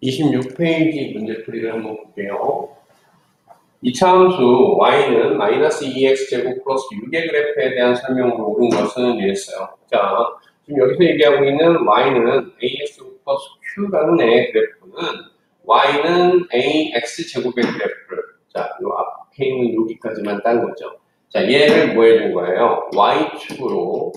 26페이지 문제풀이를 한번 볼게요. 이차함수 y는 마이너스 2x제곱 플러스 6의 그래프에 대한 설명으로 옳은 것은 이랬어요. 자, 지금 여기서 얘기하고 있는 y는 ax 플러스 q라는 애의 그래프는 y는 ax제곱의 그래프를, 자, 요 앞에 있는 여기까지만 딴 거죠. 자, 얘를 뭐 해준 거예요? y축으로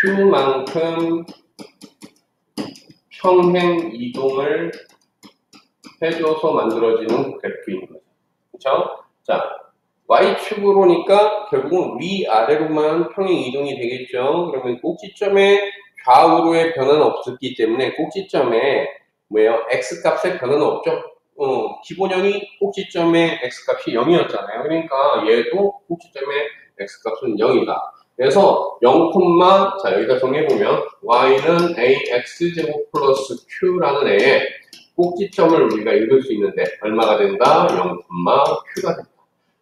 q만큼 평행 이동을 해줘서 만들어지는 그래프인 거죠. 그쵸? 자, Y축으로니까 결국은 위아래로만 평행 이동이 되겠죠. 그러면 꼭지점에 좌우로의 변화는 없었기 때문에 꼭지점에 뭐예요? X값의 변화는 없죠. 기본형이 꼭지점의 X값이 0이었잖아요. 그러니까 얘도 꼭지점의 X값은 0이다. 그래서 0, 자, 여기다 정리해보면 y는 ax제곱 플러스 q라는 애의 꼭지점을 우리가 읽을 수 있는데 얼마가 된다? 0, q가 된다.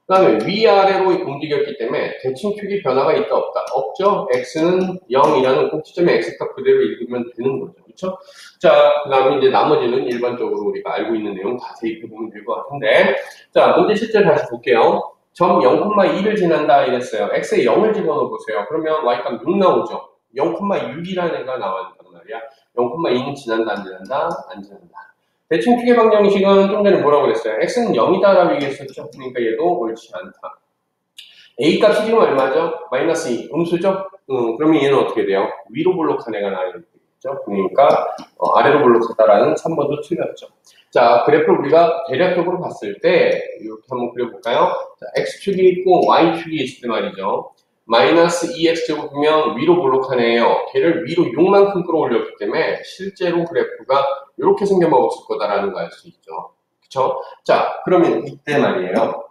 그 다음에 위아래로 움직였기 때문에 대칭축이 변화가 있다 없다? 없죠? x는 0이라는 꼭지점의 x값 그대로 읽으면 되는 거죠. 그렇죠? 자, 그 다음에 이제 나머지는 일반적으로 우리가 알고 있는 내용 다 대입해보면 될 것 같은데, 자, 문제 실제 다시 볼게요. 점 0,2를 지난다 이랬어요. x에 0을 집어넣어 보세요. 그러면 y값 6 나오죠. 0,6이라는 애가 나왔단 말이야. 0,2는 지난다 안 지난다? 안 지난다. 대칭축의 방정식은 좀 전에 뭐라고 그랬어요? x는 0이다라고 얘기했었죠. 그러니까 얘도 옳지 않다. a 값이 지금 얼마죠? 마이너스 2. 음수죠? 그러면 얘는 어떻게 돼요? 위로 볼록한 애가 나와야 되겠죠? 그러니까 아래로 볼록하다라는 3번도 틀렸죠. 자, 그래프를 우리가 대략적으로 봤을 때 이렇게 한번 그려볼까요? 자, x축이 있고 y축이 있을 때 말이죠. 마이너스 2x제곱이면 위로 볼록한 애예요. 걔를 위로 6만큼 끌어올렸기 때문에 실제로 그래프가 이렇게 생겨먹었을 거다라는 거 알 수 있죠. 그쵸? 자, 그러면 이때 말이에요.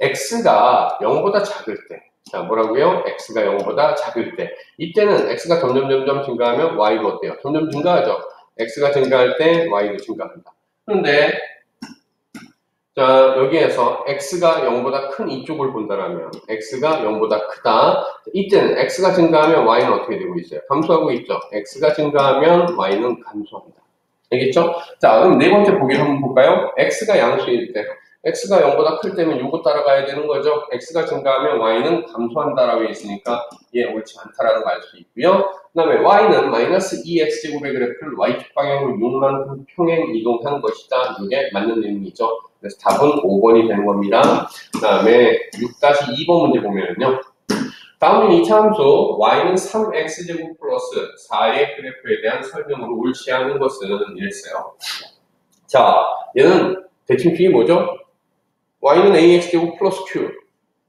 x가 0보다 작을 때, 자, 뭐라고요? x가 0보다 작을 때. 이때는 x가 점점 증가하면 y도 어때요? 점점 증가하죠. x가 증가할 때 y도 증가합니다. 그런데 자, 여기에서 x가 0보다 큰 이쪽을 본다라면 x가 0보다 크다. 이때는 x가 증가하면 y는 어떻게 되고 있어요? 감소하고 있죠. x가 증가하면 y는 감소합니다. 알겠죠? 자, 그럼 네 번째 보기를 한번 볼까요? x가 양수일 때, x가 0보다 클 때면 요거 따라가야 되는 거죠. x가 증가하면 y는 감소한다라고 했으니까 얘 옳지 않다라는 걸 알 수 있고요. 그 다음에 y는 마이너스 2x제곱의 그래프를 y축 방향으로 6만큼 평행 이동한 것이다. 이게 맞는 내용이죠. 그래서 답은 5번이 되는 겁니다. 그 다음에 6-2번 문제 보면요. 다음은 이차함수 y는 3x제곱 플러스 4의 그래프에 대한 설명으로 옳지 않은 것은 이랬어요. 자, 얘는 대칭축이 뭐죠? y는 ax제곱 플러스 q.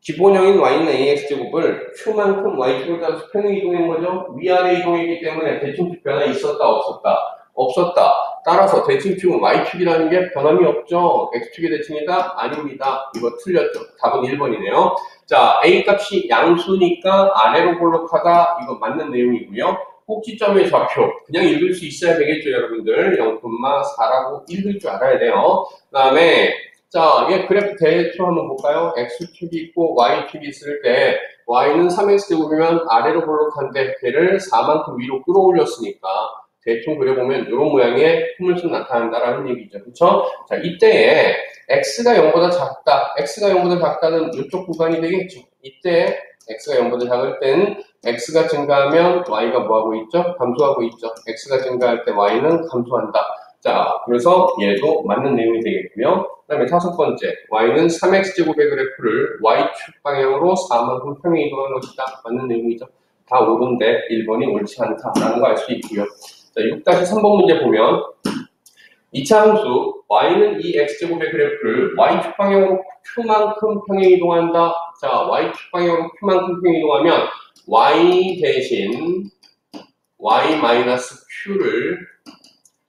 기본형인 y는 ax제곱을 q만큼 y축을 따라서 평행 이동한 거죠? 위아래 이동이기 때문에 대칭축 변화 있었다 없었다? 없었다. 따라서 대칭축은 y축이라는 게 변함이 없죠. x축의 대칭이다? 아닙니다. 이거 틀렸죠. 답은 1번이네요. 자, a 값이 양수니까 아래로 볼록하다. 이거 맞는 내용이고요. 꼭지점의 좌표 그냥 읽을 수 있어야 되겠죠, 여러분들. 0,4라고 읽을 줄 알아야 돼요. 그 다음에 자, 얘 그래프 대충 한번 볼까요? x축이 있고 y축이 있을 때 y는 3x제곱이면 아래로 볼록한데 걔를 4만큼 위로 끌어올렸으니까 대충 그려보면 이런 모양의 포물선 나타난다라는 얘기죠. 그쵸? 자, 이때에 x가 0보다 작다. x가 0보다 작다는 이쪽 구간이 되겠죠. 이때 x가 0보다 작을 땐 x가 증가하면 y가 뭐하고 있죠? 감소하고 있죠. x가 증가할 때 y는 감소한다. 자, 그래서 얘도 맞는 내용이 되겠고요. 그 다음에 다섯 번째, y는 3x제곱의 그래프를 y축 방향으로 4만큼 평행 이동한 것이다. 맞는 내용이죠. 다 옳은데 1번이 옳지 않다라는 거 알 수 있고요. 자, 6-3번 문제 보면 이차함수 y는 이 x제곱의 그래프를 y축 방향으로 q만큼 평행 이동한다. 자, y축 방향으로 q만큼 평행 이동하면 y 대신 y-q를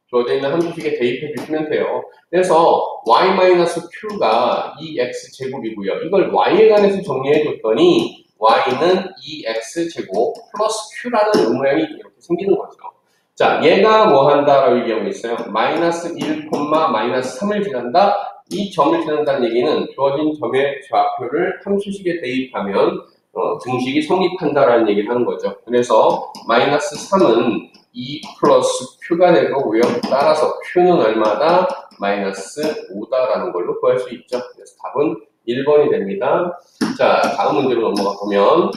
주어져 있는 함수식에 대입해 주시면 돼요. 그래서 y-q가 2x제곱이고요. 이걸 y에 관해서 정리해 줬더니 y는 2x제곱 플러스 q라는 모양이 이렇게 생기는 거죠. 자, 얘가 뭐 한다라고 얘기하고 있어요. 마이너스 1, 마이너스 3을 지난다. 이 점을 지난다는 얘기는 주어진 점의 좌표를 함수식에 대입하면 등식이 성립한다라는 얘기를 하는 거죠. 그래서 마이너스 3은 2 플러스 Q가 될 거고요. 따라서 Q는 얼마다? 마이너스 5다라는 걸로 구할 수 있죠. 그래서 답은 1번이 됩니다. 자, 다음 문제로 넘어가 보면,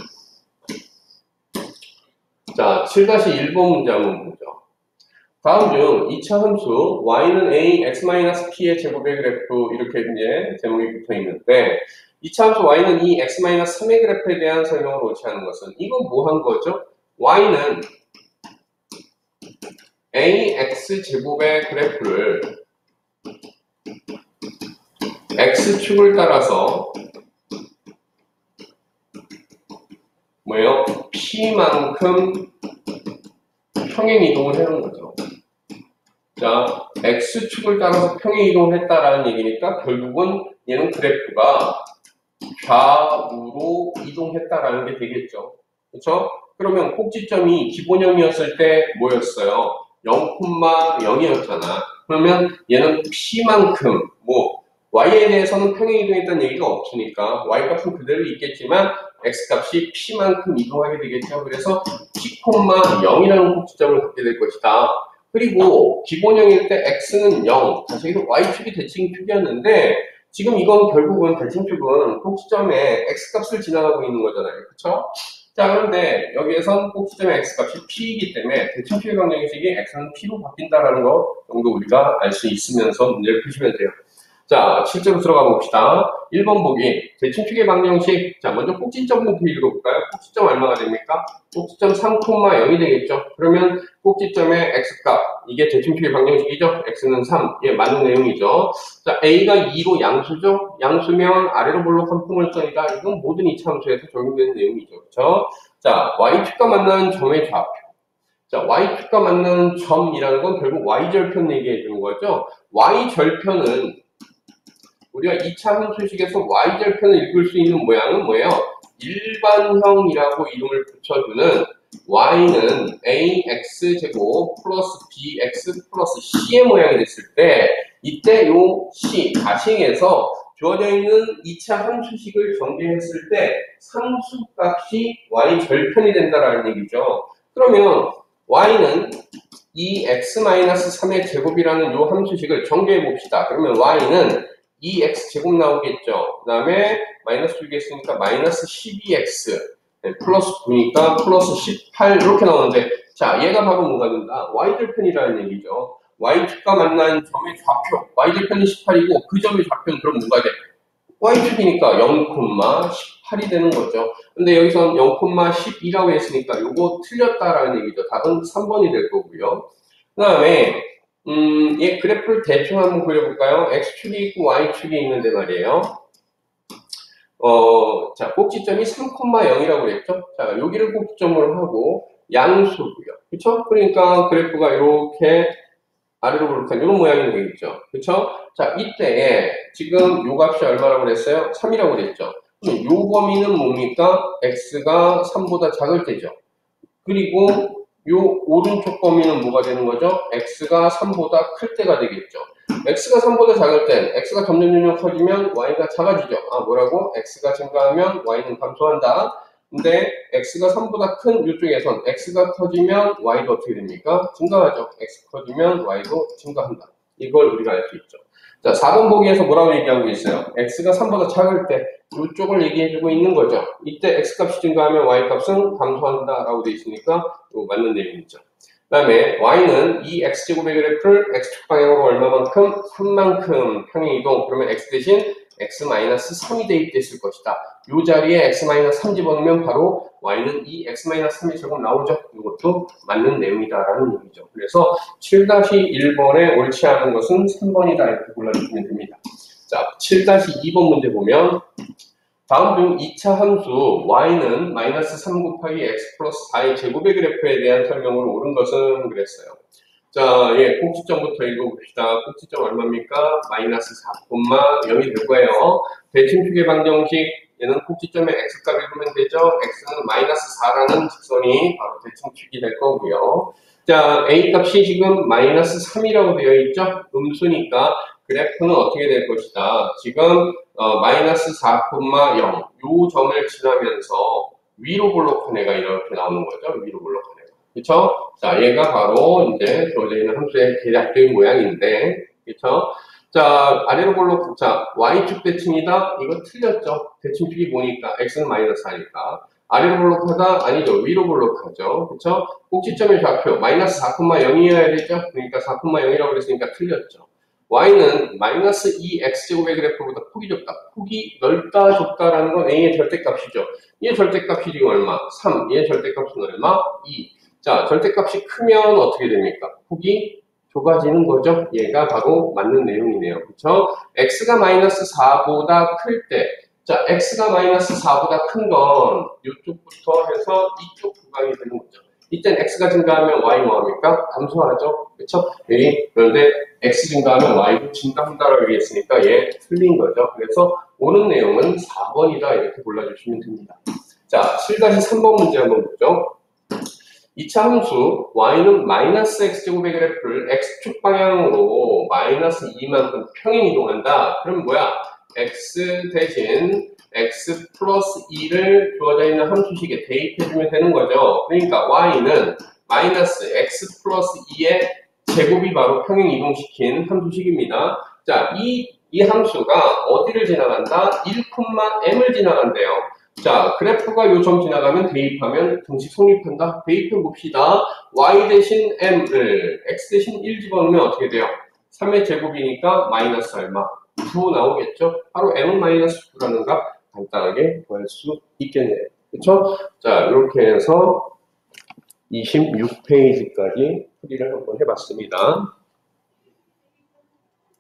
자, 7-1번 문제 한번 보죠. 다음 중 2차 함수 y는 a x-p의 제곱의 그래프 이렇게 이제 제목이 붙어 있는데 2차 함수 y는 이 x-3의 그래프에 대한 설명을 옳지 않은 것은 이건 뭐 한 거죠? y는 ax 제곱의 그래프를 x축을 따라서 뭐예요? p만큼 평행 이동을 해놓은 거죠. 자, x축을 따라서 평행 이동을 했다라는 얘기니까 결국은 얘는 그래프가 좌우로 이동했다라는 게 되겠죠. 그렇죠? 그러면 꼭지점이 기본형이었을 때 뭐였어요? 0,0이었잖아. 그러면 얘는 p만큼 뭐 y에 대해서는 평행 이동했다는 얘기가 없으니까 y 값은 그대로 있겠지만 x 값이 p만큼 이동하게 되겠죠. 그래서 p,0이라는 꼭지점을 갖게 될 것이다. 그리고 기본형일 때 x는 0, 다시 여기서 y축이 대칭축이었는데 지금 이건 결국은 대칭축은 꼭지점에 x값을 지나가고 있는 거잖아요. 그쵸? 자, 그런데 여기에선 꼭지점의 x값이 p이기 때문에 대칭축의 방정식이 x는 p로 바뀐다라는 거 정도 우리가 알 수 있으면서 문제를 푸시면 돼요. 자, 실제로 들어가 봅시다. 1번 보기, 대칭축의 방정식. 자, 먼저 꼭지점부터 읽어볼까요? 꼭지점 얼마가 됩니까? 꼭지점 3,0이 되겠죠. 그러면 꼭지점의 x값, 이게 대칭축의 방정식이죠. x는 3, 예, 맞는 내용이죠. 자, a가 2로 양수죠. 양수면 아래로 볼록한 풍물선이다. 이건 모든 이차 함수에서 적용되는 내용이죠. 그렇죠? 자, y축과 만나는 점의 좌표. 자, y축과 만나는 점이라는 건 결국 y절편 얘기해 주는 거죠. y절편은 우리가 2차 함수식에서 y절편을 읽을 수 있는 모양은 뭐예요? 일반형이라고 이름을 붙여주는 y는 ax제곱 플러스 bx 플러스 c의 모양이 됐을 때 이때 요 c, 가식에서 주어져 있는 2차 함수식을 전개했을 때 상수값이 y절편이 된다라는 얘기죠. 그러면 y는 이 x-3의 제곱이라는 요 함수식을 전개해 봅시다. 그러면 y는 2x 제곱 나오겠죠. 그 다음에 마이너스 2개 했으니까 마이너스 12x 플러스 9니까 플러스 18 이렇게 나오는데 자, 얘가 바로 뭐가 된다? y절편이라는 얘기죠. y축과 만난 점의 좌표 y절편이 18이고 그 점의 좌표는 그럼 뭐가 돼? y축이니까 0,18이 되는 거죠. 근데 여기서 0,12라고 했으니까 요거 틀렸다라는 얘기죠. 답은 3번이 될 거고요. 그 다음에 얘 그래프를 대충 한번 그려볼까요? x축이 있고 y축이 있는데 말이에요. 자, 꼭지점이 3,0이라고 그랬죠? 자, 여기를 꼭지점으로 하고 양수고요. 그쵸? 그러니까 그래프가 이렇게 아래로 볼록한 이런 모양이 되겠죠. 그쵸? 자, 이때 지금 요 값이 얼마라고 그랬어요? 3이라고 그랬죠. 그럼 요 범위는 뭡니까? x가 3보다 작을 때죠. 그리고 요 오른쪽 범위는 뭐가 되는 거죠? x가 3보다 클 때가 되겠죠. x가 3보다 작을 땐 x가 점점 커지면 y가 작아지죠. 아, 뭐라고? x가 증가하면 y는 감소한다. 근데 x가 3보다 큰 이쪽에선 x가 커지면 y도 어떻게 됩니까? 증가하죠. x 커지면 y도 증가한다. 이걸 우리가 알 수 있죠. 자, 4번 보기에서 뭐라고 얘기하고 있어요? x가 3보다 작을 때 이쪽을 얘기해주고 있는 거죠. 이때 x값이 증가하면 y값은 감소한다라고 되어 있으니까 이거 맞는 내용이죠. 그 다음에 y는 이 x제곱의 그래프를 x축 방향으로 얼마만큼? 3만큼 평행 이동. 그러면 x 대신 x-3이 대입됐을 것이다. 이 자리에 x-3 집어넣으면 바로 y는 이 x-3의 제곱 나오죠. 이것도 맞는 내용이다라는 얘기죠. 그래서 7-1번에 옳지 않은 것은 3번이다 이렇게 골라주시면 됩니다. 자, 7-2번 문제 보면 다음 중 2차 함수 y는 마이너스 3 곱하기 x 플러스 4의 제곱의 그래프에 대한 설명으로 옳은 것은 그랬어요. 자, 예, 꼭지점부터 읽어봅시다. 꼭지점 얼마입니까? 마이너스 4,0이 될 거예요. 대칭축의 방정식, 얘는 꼭지점에 x값 읽으면 되죠? x는 마이너스 4라는 직선이 바로 대칭축이 될 거고요. 자, a 값이 지금 마이너스 3이라고 되어 있죠? 음수니까 그래프는 어떻게 될 것이다. 지금 마이너스 4,0 요 점을 지나면서 위로 볼록한 애가 이렇게 나오는 거죠. 위로 볼록한 애가. 그쵸? 자, 얘가 바로 이제 주어져 있는 함수의 대략적인 모양인데, 그쵸? 자, 아래로 볼록, 자, y축 대칭이다? 이거 틀렸죠? 대칭축이 뭐니까? x는 마이너스 하니까. 아래로 볼록하다? 아니죠. 위로 볼록하죠. 그쵸? 꼭지점의 좌표, 마이너스 4,0이어야 되죠? 그러니까 4,0이라고 그랬으니까 틀렸죠. y는 마이너스 2x제곱의 그래프보다 폭이 좁다. 폭이 넓다, 좁다라는 건 a의 절대값이죠. 얘의 절대값이 지금 얼마? 3. 얘의 절대값은 얼마? 2. 자, 절대값이 크면 어떻게 됩니까? 폭이 좁아지는 거죠. 얘가 바로 맞는 내용이네요. 그쵸? x가 마이너스 4보다 클 때, 자, x가 마이너스 4보다 큰 건 이쪽부터 해서 이쪽 구간이 되는 거죠. 이땐 x가 증가하면 y 뭐합니까? 감소하죠. 그쵸? 여기, 그런데 x 증가하면 y도 증가한다라고 얘기했으니까 얘 틀린 거죠. 그래서 옳은 내용은 4번이다 이렇게 골라주시면 됩니다. 자, 7-3번 문제 한번 보죠. 2차 함수 y는 마이너스 x제곱의 그래프를 x축 방향으로 마이너스 2만큼 평행 이동한다. 그럼 뭐야? x 대신 x 플러스 2를 주어져 있는 함수식에 대입해주면 되는 거죠. 그러니까 y는 마이너스 x 플러스 2의 제곱이 바로 평행 이동시킨 함수식입니다. 자, 이 함수가 어디를 지나간다? 1,m을 지나간대요. 자, 그래프가 요 점 지나가면 대입하면 정식 성립한다. 대입해 봅시다. y 대신 m을 x 대신 1 집어넣으면 어떻게 돼요? 3의 제곱이니까 마이너스 얼마? 9 나오겠죠? 바로 m은 마이너스 9라는 값 간단하게 구할 수 있겠네요. 그쵸? 자, 이렇게 해서 26페이지까지 풀이를 한번 해봤습니다.